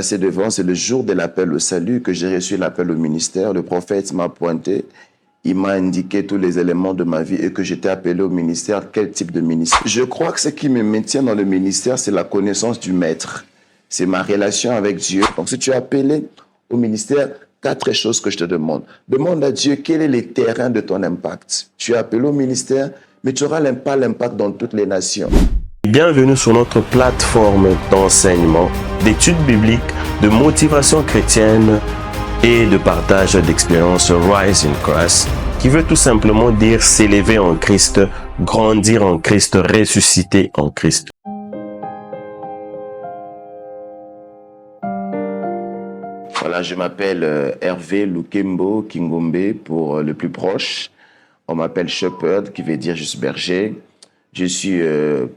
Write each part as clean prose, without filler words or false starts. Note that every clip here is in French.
Passé devant, c'est le jour de l'appel au salut que j'ai reçu l'appel au ministère. Le prophète m'a pointé, il m'a indiqué tous les éléments de ma vie et que j'étais appelé au ministère. Quel type de ministère? Je crois que ce qui me maintient dans le ministère, c'est la connaissance du maître. C'est ma relation avec Dieu. Donc si tu es appelé au ministère, 4 choses que je te demande. Demande à Dieu quel est le terrain de ton impact. Tu es appelé au ministère, mais tu auras pas l'impact dans toutes les nations. Bienvenue sur notre plateforme d'enseignement, d'études bibliques, de motivation chrétienne et de partage d'expériences Rise in Christ, qui veut tout simplement dire s'élever en Christ, grandir en Christ, ressusciter en Christ. Voilà, je m'appelle Hervé Lukembo Kingombe pour le plus proche. On m'appelle Shepherd, qui veut dire juste berger. Je suis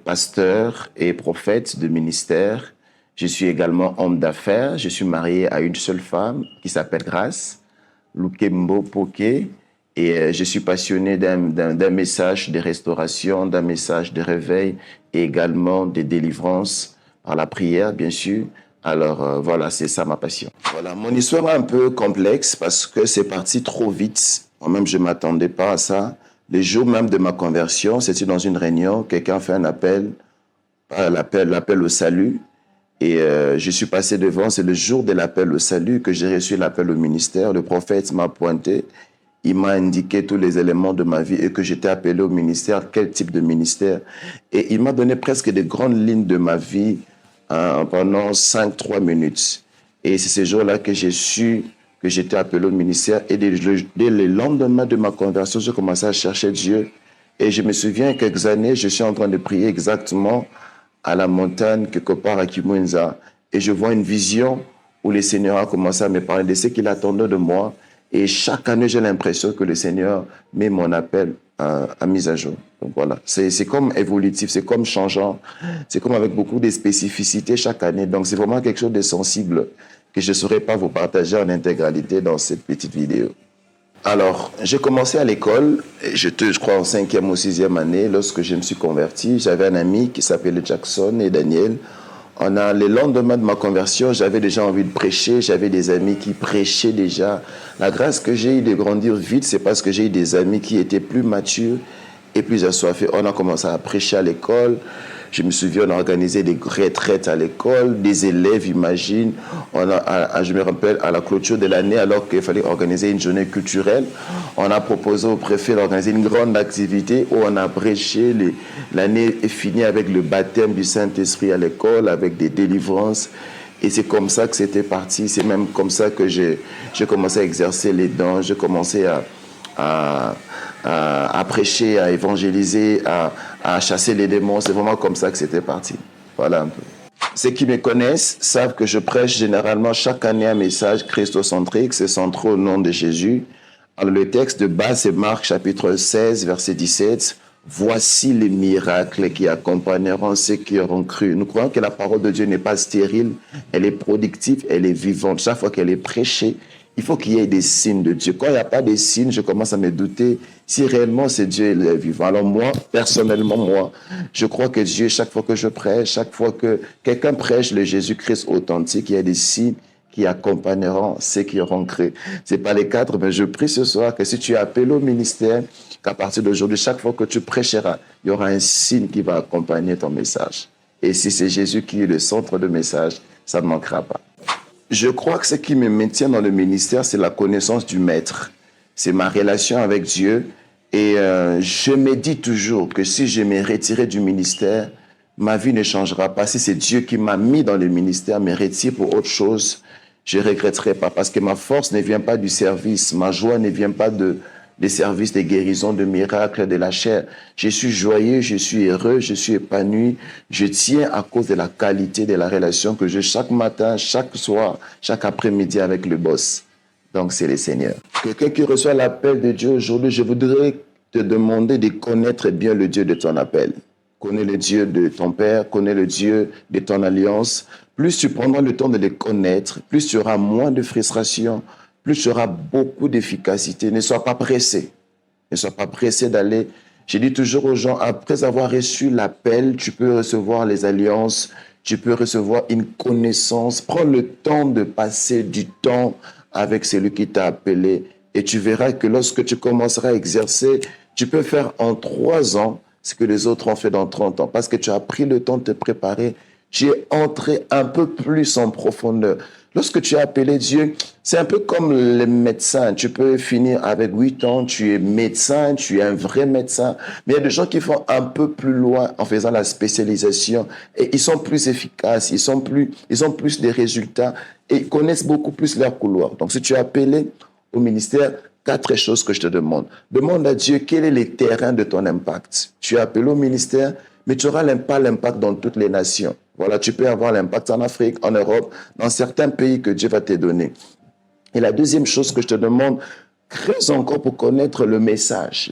pasteur et prophète de ministère. Je suis également homme d'affaires. Je suis marié à une seule femme qui s'appelle Grace, Lukembo Poké. Et je suis passionné d'un message de restauration, d'un message de réveil et également de délivrance par la prière, bien sûr. Alors voilà, c'est ça ma passion. Voilà, mon histoire est un peu complexe parce que c'est parti trop vite. Moi-même, je ne m'attendais pas à ça. Le jour même de ma conversion, c'était dans une réunion, quelqu'un fait un appel, l'appel au salut. Et je suis passé devant, c'est le jour de l'appel au salut que j'ai reçu l'appel au ministère. Le prophète m'a pointé, il m'a indiqué tous les éléments de ma vie et que j'étais appelé au ministère, quel type de ministère. Et il m'a donné presque des grandes lignes de ma vie pendant 3 minutes. Et c'est ce jour-là que j'ai su que j'étais appelé au ministère. Et dès le lendemain de ma conversion, j'ai commencé à chercher Dieu. Et je me souviens, quelques années, je suis en train de prier exactement à la montagne, quelque part à Kimwenza. Et je vois une vision où le Seigneur a commencé à me parler de ce qu'il attendait de moi. Et chaque année, j'ai l'impression que le Seigneur met mon appel à mise à jour. Donc voilà, c'est comme évolutif, c'est comme changeant, c'est comme avec beaucoup de spécificités chaque année. Donc c'est vraiment quelque chose de sensible que je ne saurais pas vous partager en intégralité dans cette petite vidéo. Alors, j'ai commencé à l'école, je crois en 5e ou 6e année, lorsque je me suis converti. J'avais un ami qui s'appelait Jackson et Daniel. Le lendemain de ma conversion, j'avais déjà envie de prêcher, j'avais des amis qui prêchaient déjà. La grâce que j'ai eue de grandir vite, c'est parce que j'ai eu des amis qui étaient plus matures et plus assoiffés. On a commencé à prêcher à l'école. Je me souviens, on a organisé des retraites à l'école, des élèves, imagine. Je me rappelle, à la clôture de l'année, alors qu'il fallait organiser une journée culturelle, on a proposé au préfet d'organiser une grande activité où on a prêché. L'année est finie avec le baptême du Saint-Esprit à l'école, avec des délivrances. Et c'est comme ça que c'était parti. C'est même comme ça que j'ai commencé à exercer les dons. J'ai commencé à prêcher, à évangéliser, à chasser les démons. C'est vraiment comme ça que c'était parti. Voilà un peu. Ceux qui me connaissent savent que je prêche généralement chaque année un message christocentrique. C'est centré au nom de Jésus. Alors, le texte de base, c'est Marc chapitre 16, verset 17. Voici les miracles qui accompagneront ceux qui auront cru. Nous croyons que la parole de Dieu n'est pas stérile, elle est productive, elle est vivante. Chaque fois qu'elle est prêchée, il faut qu'il y ait des signes de Dieu. Quand il n'y a pas de signes, je commence à me douter si réellement c'est Dieu il est vivant. Alors moi, personnellement, je crois que Dieu, chaque fois que je prêche, chaque fois que quelqu'un prêche le Jésus-Christ authentique, il y a des signes qui accompagneront ceux qui auront cru. Ce n'est pas les 4, mais je prie ce soir que si tu es appelé au ministère, qu'à partir d'aujourd'hui, chaque fois que tu prêcheras, il y aura un signe qui va accompagner ton message. Et si c'est Jésus qui est le centre de message, ça ne manquera pas. Je crois que ce qui me maintient dans le ministère, c'est la connaissance du maître. C'est ma relation avec Dieu. Et je me dis toujours que si je me retirais du ministère, ma vie ne changera pas. Si c'est Dieu qui m'a mis dans le ministère, me retire pour autre chose, je ne regretterai pas. Parce que ma force ne vient pas du service. Ma joie ne vient pas des services de guérison, de miracles, de la chair. Je suis joyeux, je suis heureux, je suis épanoui. Je tiens à cause de la qualité de la relation que j'ai chaque matin, chaque soir, chaque après-midi avec le boss. Donc, c'est le Seigneur. Quelqu'un qui reçoit l'appel de Dieu aujourd'hui, je voudrais te demander de connaître bien le Dieu de ton appel. Connais le Dieu de ton Père, connais le Dieu de ton alliance. Plus tu prendras le temps de les connaître, plus tu auras moins de frustration, plus tu auras beaucoup d'efficacité. Ne sois pas pressé. Ne sois pas pressé d'aller. Je dis toujours aux gens, après avoir reçu l'appel, tu peux recevoir les alliances, Tu peux recevoir une connaissance. Prends le temps de passer du temps avec celui qui t'a appelé et tu verras que lorsque tu commenceras à exercer, tu peux faire en 3 ans ce que les autres ont fait dans 30 ans parce que tu as pris le temps de te préparer. Tu es entré un peu plus en profondeur. Lorsque tu as appelé Dieu, c'est un peu comme les médecins. Tu peux finir avec 8 ans, tu es médecin, tu es un vrai médecin. Mais il y a des gens qui font un peu plus loin en faisant la spécialisation et ils sont plus efficaces, ils ont plus des résultats et ils connaissent beaucoup plus leur couloir. Donc, si tu es appelé au ministère, 4 choses que je te demande. Demande à Dieu quel est le terrain de ton impact. Tu es appelé au ministère, mais tu n'auras pas l'impact dans toutes les nations. Voilà, tu peux avoir l'impact en Afrique, en Europe, dans certains pays que Dieu va te donner. Et la deuxième chose que je te demande, creuse encore pour connaître le message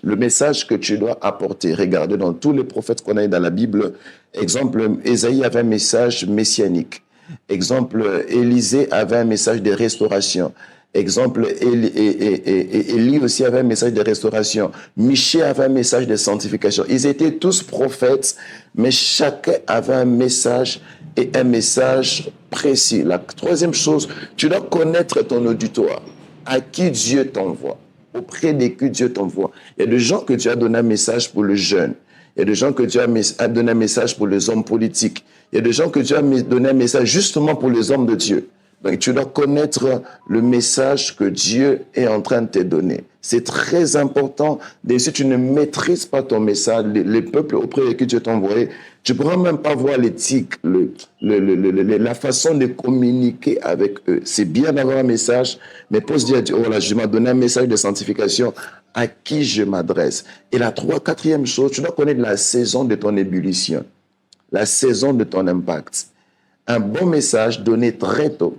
que tu dois apporter. Regardez dans tous les prophètes qu'on a dans la Bible, exemple, Ésaïe avait un message messianique. Exemple, Élisée avait un message de restauration. Exemple, Élie aussi avait un message de restauration. Michée avait un message de sanctification. Ils étaient tous prophètes, mais chacun avait un message et un message précis. La troisième chose, tu dois connaître ton auditoire. À qui Dieu t'envoie, auprès de qui Dieu t'envoie. Il y a des gens que Dieu a donné un message pour les jeunes. Il y a des gens que Dieu a donné un message pour les hommes politiques. Il y a des gens que Dieu a donné un message justement pour les hommes de Dieu. Donc, tu dois connaître le message que Dieu est en train de te donner. C'est très important. Et si tu ne maîtrises pas ton message, les peuples auprès de qui Dieu t'a envoyé, tu ne pourras même pas voir l'éthique, la façon de communiquer avec eux. C'est bien d'avoir un message, mais pose dire, oh là, je m'ai donné un message de sanctification. À qui je m'adresse? Et la quatrième chose, tu dois connaître la saison de ton ébullition, la saison de ton impact. Un bon message donné très tôt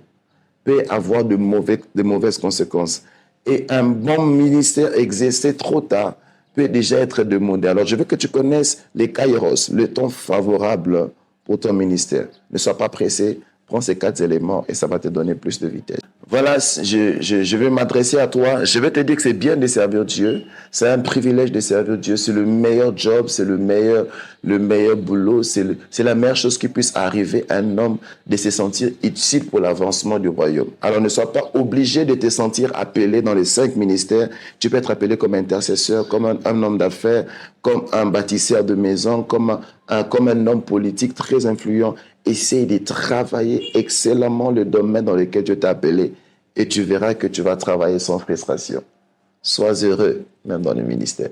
peut avoir de mauvaises conséquences. Et un bon ministère exercé trop tard peut déjà être demandé. Alors, je veux que tu connaisses les kairos, le temps favorable pour ton ministère. Ne sois pas pressé, prends ces 4 éléments et ça va te donner plus de vitesse. Voilà, je vais m'adresser à toi. Je vais te dire que c'est bien de servir Dieu. C'est un privilège de servir Dieu. C'est le meilleur job, c'est le meilleur boulot. C'est la meilleure chose qui puisse arriver à un homme de se sentir utile pour l'avancement du royaume. Alors ne sois pas obligé de te sentir appelé dans les 5 ministères. Tu peux être appelé comme intercesseur, comme un homme d'affaires, comme un bâtisseur de maison, comme un homme politique très influent. Essaye de travailler excellemment le domaine dans lequel Dieu t'a appelé et tu verras que tu vas travailler sans frustration. Sois heureux, même dans le ministère.